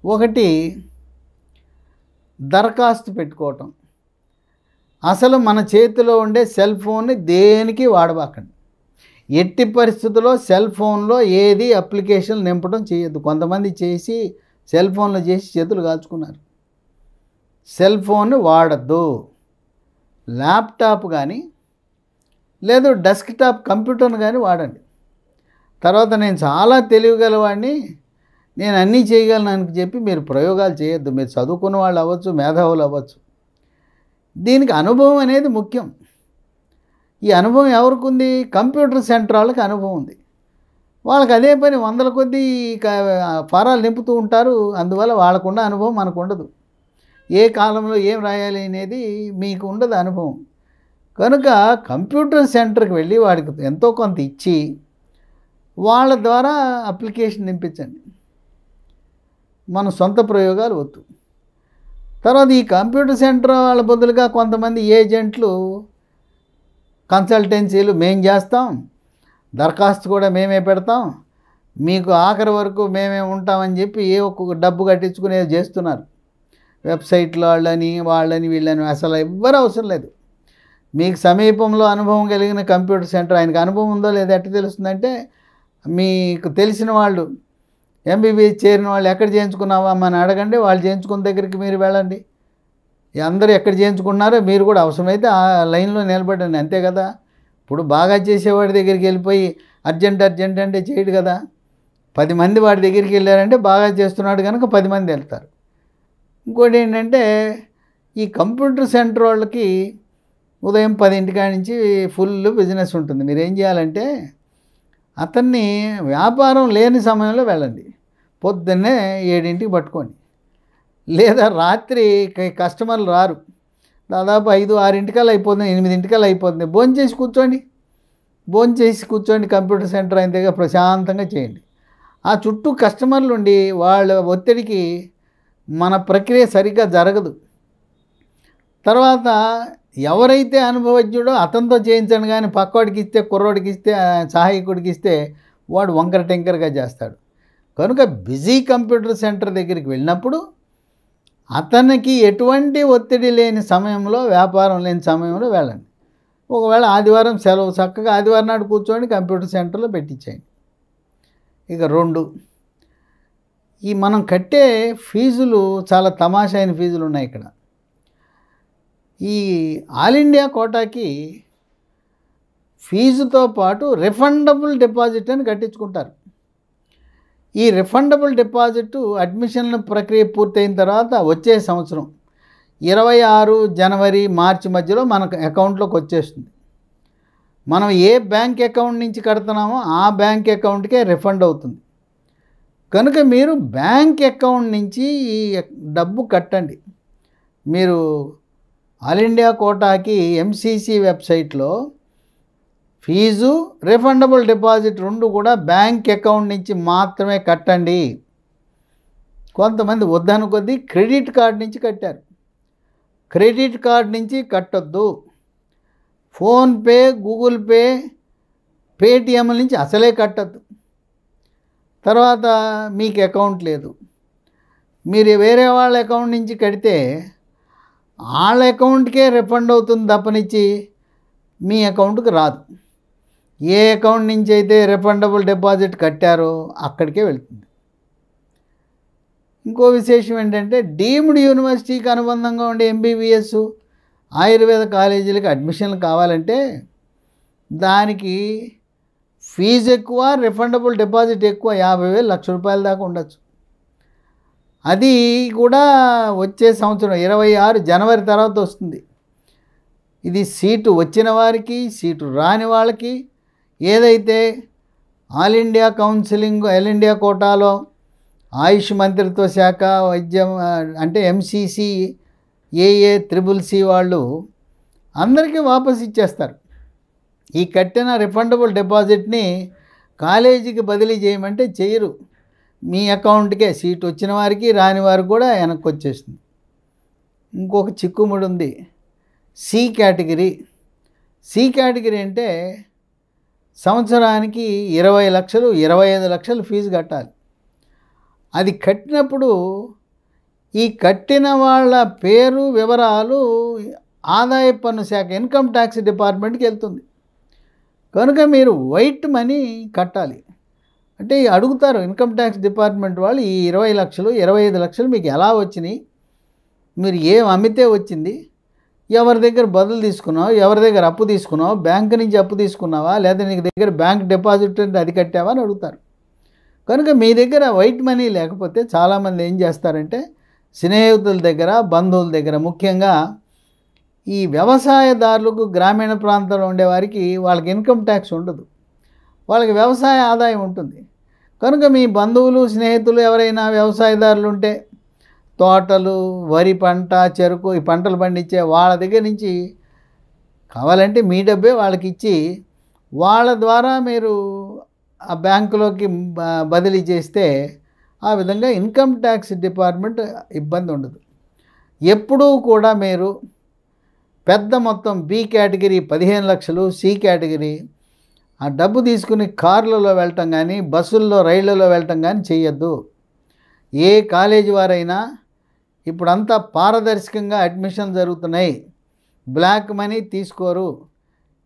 ఒకటి దరఖాస్తు పెట్టుకోవటం. అసలు మన చేతిలో ఉండే సెల్ ఫోన్ని దేనికి వాడబాకండి. ఎట్టి పరిస్థితుల్లో సెల్ ఫోన్లో ఏది అప్లికేషన్ నింపడం చేయొద్దు. కొంతమంది చేసి సెల్ ఫోన్లో చేసి చేతులు కాల్చుకున్నారు. సెల్ ఫోన్ వాడద్దు. ల్యాప్టాప్ కానీ లేదు డెస్క్టాప్ కంప్యూటర్ని కానీ వాడండి. తర్వాత నేను చాలా తెలివిగలవాడిని, నేను అన్నీ చేయగలను అని చెప్పి మీరు ప్రయోగాలు చేయొద్దు. మీరు చదువుకున్న వాళ్ళు అవ్వచ్చు, మేధావులు అవ్వచ్చు. దీనికి అనుభవం అనేది ముఖ్యం. ఈ అనుభవం ఎవరికి ఉంది? కంప్యూటర్ సెంటర్ వాళ్ళకి అనుభవం ఉంది. వాళ్ళకి అదే పని వందల కొద్దీ ఫారాలు నింపుతూ ఉంటారు. అందువల్ల వాళ్ళకున్న అనుభవం మనకు ఉండదు. ఏ కాలంలో ఏం రాయాలి అనేది మీకు ఉండదు అనుభవం. కనుక కంప్యూటర్ సెంటర్కి వెళ్ళి వాడికి ఎంతో కొంత ఇచ్చి వాళ్ళ ద్వారా అప్లికేషన్ నింపించండి. మన సొంత ప్రయోగాలు వద్దు. తర్వాత ఈ కంప్యూటర్ సెంటర్ వాళ్ళ బదులుగా కొంతమంది ఏజెంట్లు, కన్సల్టెన్సీలు మేం చేస్తాం, దరఖాస్తు కూడా మేమే పెడతాం, మీకు ఆఖరి వరకు మేమే ఉంటామని చెప్పి ఏ ఒక్కొక్క డబ్బు కట్టించుకునేది చేస్తున్నారు. వెబ్సైట్లో వాళ్ళని వీళ్ళని అసలు ఎవ్వరు అవసరం లేదు. మీకు సమీపంలో అనుభవం కలిగిన కంప్యూటర్ సెంటర్, ఆయనకు అనుభవం ఉందో లేదో ఎట్లా తెలుస్తుందంటే, మీకు తెలిసిన వాళ్ళు ఎంబీబీఎస్ చేరిన వాళ్ళు ఎక్కడ చేయించుకున్నావా అని అడగండి. వాళ్ళు చేయించుకున్న దగ్గరికి మీరు వెళ్ళండి. అందరూ ఎక్కడ చేయించుకున్నారో మీరు కూడా అవసరమైతే ఆ లైన్లో నిలబడండి. అంతే కదా. ఇప్పుడు బాగా చేసేవాడి దగ్గరికి వెళ్ళిపోయి అర్జెంట్ అంటే చేయడు కదా. 10 మంది వాడి దగ్గరికి వెళ్ళారంటే బాగా చేస్తున్నాడు కనుక 10 మంది వెళ్తారు. ఇంకోటి ఏంటంటే, ఈ కంప్యూటర్ సెంటర్ వాళ్ళకి ఉదయం 10 కాడి నుంచి ఫుల్ బిజినెస్ ఉంటుంది. మీరు ఏం చేయాలంటే, అతన్ని వ్యాపారం లేని సమయంలో వెళ్ళండి. పొద్దున్నే 7కి పట్టుకోండి. లేదా రాత్రి కస్టమర్లు రారు, దాదాపు 5-6 అయిపోతుంది, 8 అయిపోతుంది. భోంచేసి కూర్చోండి. కంప్యూటర్ సెంటర్ అయిన దగ్గర ప్రశాంతంగా చేయండి. ఆ చుట్టూ కస్టమర్లు ఉండి వాళ్ళ ఒత్తిడికి మన ప్రక్రియ సరిగ్గా జరగదు. తర్వాత ఎవరైతే అనుభవజ్ఞుడో అతనితో చేయించండి, కానీ పక్కవాడికి ఇస్తే, కుర్రోడికి ఇస్తే, సహాయకుడికి ఇస్తే వాడు వంకర టెంకరగా చేస్తాడు. కనుక బిజీ కంప్యూటర్ సెంటర్ దగ్గరికి వెళ్ళినప్పుడు అతనికి ఎటువంటి ఒత్తిడి లేని సమయంలో, వ్యాపారం లేని సమయంలో వెళ్ళండి. ఒకవేళ ఆదివారం సెలవు, చక్కగా ఆదివారం నాడు కూర్చొని కంప్యూటర్ సెంటర్లో పెట్టించేయండి. ఇక 2, ఈ మనం కట్టే ఫీజులు చాలా తమాషా అయిన ఫీజులు ఉన్నాయి ఇక్కడ. ఈ ఆల్ ఇండియా కోటాకి ఫీజుతో పాటు రిఫండబుల్ డిపాజిట్ అని కట్టించుకుంటారు. ఈ రిఫండబుల్ డిపాజిట్ అడ్మిషన్ల ప్రక్రియ పూర్తయిన తర్వాత వచ్చే సంవత్సరం 26 జనవరి మార్చి మధ్యలో మన అకౌంట్లోకి వచ్చేస్తుంది. మనం ఏ బ్యాంక్ అకౌంట్ నుంచి కడుతున్నామో ఆ బ్యాంక్ అకౌంట్కే రిఫండ్ అవుతుంది. కనుక మీరు బ్యాంక్ అకౌంట్ నుంచి ఈ డబ్బు కట్టండి. మీరు ఆల్ ఇండియా కోటాకి ఎంసీసీ వెబ్సైట్లో ఫీజు, రిఫండబుల్ డిపాజిట్ 2 కూడా బ్యాంక్ అకౌంట్ నుంచి మాత్రమే కట్టండి. కొంతమంది వద్దను కొద్దీ క్రెడిట్ కార్డు నుంచి కట్టారు. క్రెడిట్ కార్డు నుంచి కట్టొద్దు. ఫోన్పే, గూగుల్ పే, పేటిఎం నుంచి అసలే కట్టద్దు. తర్వాత మీకు అకౌంట్ లేదు, మీరు వేరే వాళ్ళ అకౌంట్ నుంచి కడితే వాళ్ళ అకౌంట్కే రిఫండ్ అవుతుంది తప్పనిచ్చి మీ అకౌంట్కి రాదు. ఏ అకౌంట్ నుంచి అయితే రిఫండబుల్ డిపాజిట్ కట్టారో అక్కడికే వెళ్తుంది. ఇంకో విశేషం ఏంటంటే, డీమ్డ్ యూనివర్సిటీకి అనుబంధంగా ఉండే ఎంబీబీఎస్, ఆయుర్వేద కాలేజీలకు అడ్మిషన్లు కావాలంటే దానికి ఫీజు ఎక్కువ, రిఫండబుల్ డిపాజిట్ ఎక్కువ. 50,000, ₹1,00,000 దాకా ఉండొచ్చు. అది కూడా వచ్చే సంవత్సరం 26 జనవరి తర్వాత వస్తుంది. ఇది సీటు వచ్చిన వారికి, సీటు రాని వాళ్ళకి, ఏదైతే all India counselling, all India కోటాలో ఆయుష్ మంత్రిత్వ శాఖ, వైద్యం అంటే ఎంసీసీ, ఏఏ, CCC వాళ్ళు అందరికీ వాపసు ఇచ్చేస్తారు. ఈ కట్టిన రిఫండబుల్ డిపాజిట్ని కాలేజీకి బదిలీ చేయమంటే చేయరు. మీ అకౌంట్కే సీట్ వచ్చిన వారికి, రాని వారికి కూడా వెనక్కి వచ్చేస్తుంది. ఇంకొక చిక్కుముడి ఉంది, సి కేటగిరీ. సి కేటగిరీ అంటే సంవత్సరానికి 20 లక్షలు, 25 లక్షలు ఫీజు కట్టాలి. అది కట్టినప్పుడు ఈ కట్టిన వాళ్ళ పేరు వివరాలు ఆదాయ పన్ను శాఖ ఇన్కమ్ ట్యాక్స్ డిపార్ట్మెంట్కి వెళ్తుంది. కనుక మీరు వైట్ మనీ కట్టాలి. అంటే అడుగుతారు ఇన్కమ్ ట్యాక్స్ డిపార్ట్మెంట్ వాళ్ళు, ఈ 20 లక్షలు 25 లక్షలు మీకు ఎలా వచ్చినాయి, మీరు ఏం అమ్మితే వచ్చింది, ఎవరి దగ్గర బదులు తీసుకున్నావు, ఎవరి దగ్గర అప్పు తీసుకున్నావు, బ్యాంకు నుంచి అప్పు తీసుకున్నావా, లేదా నీకు దగ్గర బ్యాంక్ డిపాజిట్ అంటే అది కట్టావా అని అడుగుతారు. కనుక మీ దగ్గర వైట్ మనీ లేకపోతే చాలామంది ఏం చేస్తారంటే స్నేహితుల దగ్గర, బంధువుల దగ్గర, ముఖ్యంగా ఈ వ్యవసాయదారులకు, గ్రామీణ ప్రాంతంలో ఉండేవారికి వాళ్ళకి ఇన్కమ్ ట్యాక్స్ ఉండదు, వాళ్ళకి వ్యవసాయ ఆదాయం ఉంటుంది. కనుక మీ బంధువులు, స్నేహితులు ఎవరైనా వ్యవసాయదారులు ఉంటే, తోటలు, వరి పంట, చెరుకు ఈ పంటలు పండించే వాళ్ళ దగ్గర నుంచి కావాలంటే మీ డబ్బే వాళ్ళకి ఇచ్చి వాళ్ళ ద్వారా మీరు ఆ బ్యాంకులోకి బదిలీ చేస్తే ఆ విధంగా ఇన్కమ్ ట్యాక్స్ డిపార్ట్మెంట్ ఇబ్బంది ఉండదు. ఎప్పుడూ కూడా మీరు పెద్ద మొత్తం బి కేటగిరీ 15 లక్షలు, సి కేటగిరీ ఆ డబ్బు తీసుకుని కార్లలో వెళ్ళటం కానీ, బస్సుల్లో, రైళ్లలో వెళ్ళటం కానీ చేయొద్దు. ఏ కాలేజీ వారైనా ఇప్పుడంతా పారదర్శకంగా అడ్మిషన్ జరుగుతున్నాయి, బ్లాక్ మనీ తీసుకోరు.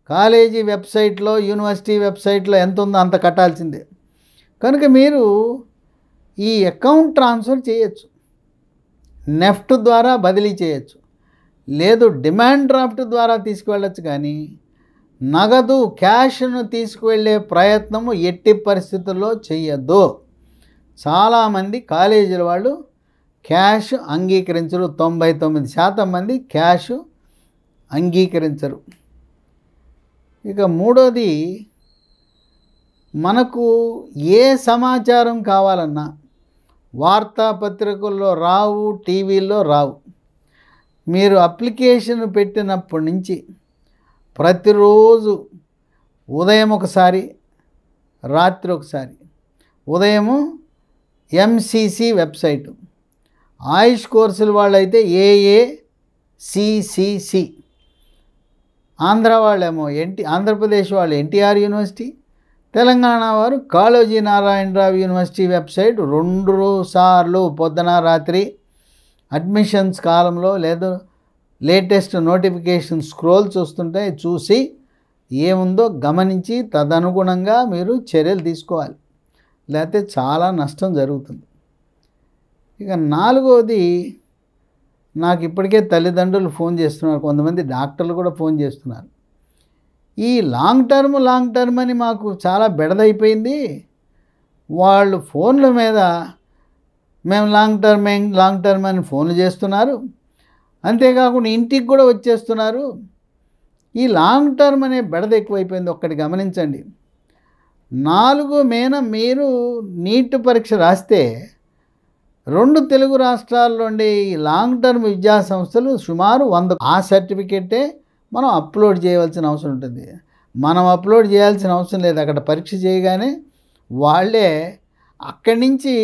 కాలేజీ వెబ్సైట్లో, యూనివర్సిటీ వెబ్సైట్లో ఎంత ఉందో అంత కట్టాల్సిందే. కనుక మీరు ఈ అకౌంట్ ట్రాన్స్ఫర్ చేయొచ్చు, నెఫ్ట్ ద్వారా బదిలీ చేయొచ్చు, లేదు డిమాండ్ డ్రాఫ్ట్ ద్వారా తీసుకువెళ్ళచ్చు. కానీ నగదు క్యాష్ను తీసుకువెళ్ళే ప్రయత్నము ఎట్టి పరిస్థితుల్లో చెయ్యొద్దు. చాలామంది కాలేజీల వాళ్ళు క్యాష్ అంగీకరించరు, 99% మంది క్యాష్ అంగీకరించరు. ఇక మూడోది, మనకు ఏ సమాచారం కావాలన్నా వార్తాపత్రికల్లో రావు, టీవీల్లో రావు. మీరు అప్లికేషన్ పెట్టినప్పటి నుంచి ప్రతిరోజు ఉదయం ఒకసారి, రాత్రి ఒకసారి, ఉదయము ఎంసీసీ వెబ్సైటు, ఆయుష్ కోర్సుల వాళ్ళైతే ఏఏసిసిసి, ఆంధ్ర వాళ్ళేమో ఆంధ్రప్రదేశ్ వాళ్ళు ఎన్టీఆర్ యూనివర్సిటీ, తెలంగాణ వారు కాళోజీ నారాయణరావు యూనివర్సిటీ వెబ్సైట్ 2 సార్లు పొద్దున రాత్రి అడ్మిషన్స్ కాలంలో లేదు లేటెస్ట్ నోటిఫికేషన్ స్క్రోల్ చూస్తుంటే చూసి ఏముందో గమనించి తదనుగుణంగా మీరు చర్యలు తీసుకోవాలి, లేకపోతే చాలా నష్టం జరుగుతుంది. ఇక నాలుగోది, నాకు ఇప్పటికే తల్లిదండ్రులు ఫోన్ చేస్తున్నారు, కొంతమంది డాక్టర్లు కూడా ఫోన్ చేస్తున్నారు. ఈ లాంగ్ టర్మ్ అని మాకు చాలా బెడదైపోయింది. వాళ్ళు ఫోన్ల మీద మేము లాంగ్ టర్మ్ అని ఫోన్లు చేస్తున్నారు, అంతేకాకుండా ఇంటికి కూడా వచ్చేస్తున్నారు. ఈ లాంగ్ టర్మ్ అనే బెడద ఎక్కువైపోయింది. ఒక్కటి గమనించండి, 4 మేన మీరు నీట్ పరీక్ష రాస్తే 2 తెలుగు రాష్ట్రాల్లో ఉండే ఈ లాంగ్ టర్మ్ విద్యా సంస్థలు సుమారు 100 ఆ సర్టిఫికెటే మనం అప్లోడ్ చేయవలసిన అవసరం ఉంటుంది. మనం అప్లోడ్ చేయాల్సిన అవసరం లేదు. అక్కడ పరీక్ష చేయగానే వాళ్ళే అక్కడి నుంచి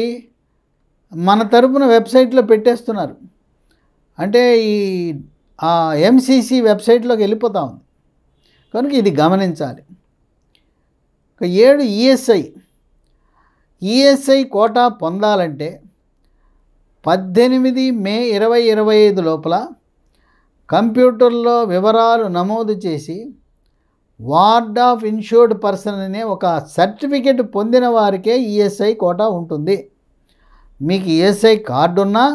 మన తరపున వెబ్సైట్లో పెట్టేస్తున్నారు. అంటే ఈ ఎంసీసీ వెబ్సైట్లోకి వెళ్ళిపోతా ఉంది. కనుక ఇది గమనించాలి. 7 ఈఎస్ఐ కోటా పొందాలంటే 18 మే 2025 లోపల కంప్యూటర్లో వివరాలు నమోదు చేసి వార్డ్ ఆఫ్ ఇన్షూర్డ్ పర్సన్ అనే ఒక సర్టిఫికెట్ పొందిన వారికే ఈఎస్ఐ కోటా ఉంటుంది. మీకు ఈఎస్ఐ కార్డు ఉన్నా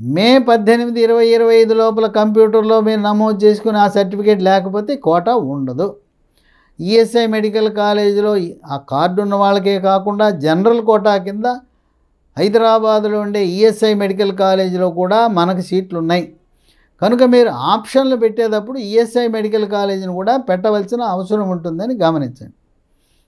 మే 18, 2025 లోపల కంప్యూటర్లో మీరు నమోదు చేసుకుని ఆ సర్టిఫికేట్ లేకపోతే కోటా ఉండదు. ఈఎస్ఐ మెడికల్ కాలేజీలో ఆ కార్డు ఉన్న వాళ్ళకే కాకుండా జనరల్ కోటా కింద హైదరాబాదులో ఉండే ఈఎస్ఐ మెడికల్ కాలేజీలో కూడా మనకు సీట్లు ఉన్నాయి. కనుక మీరు ఆప్షన్లు పెట్టేటప్పుడు ఈఎస్ఐ మెడికల్ కాలేజీని కూడా పెట్టవలసిన అవసరం ఉంటుందని గమనించండి.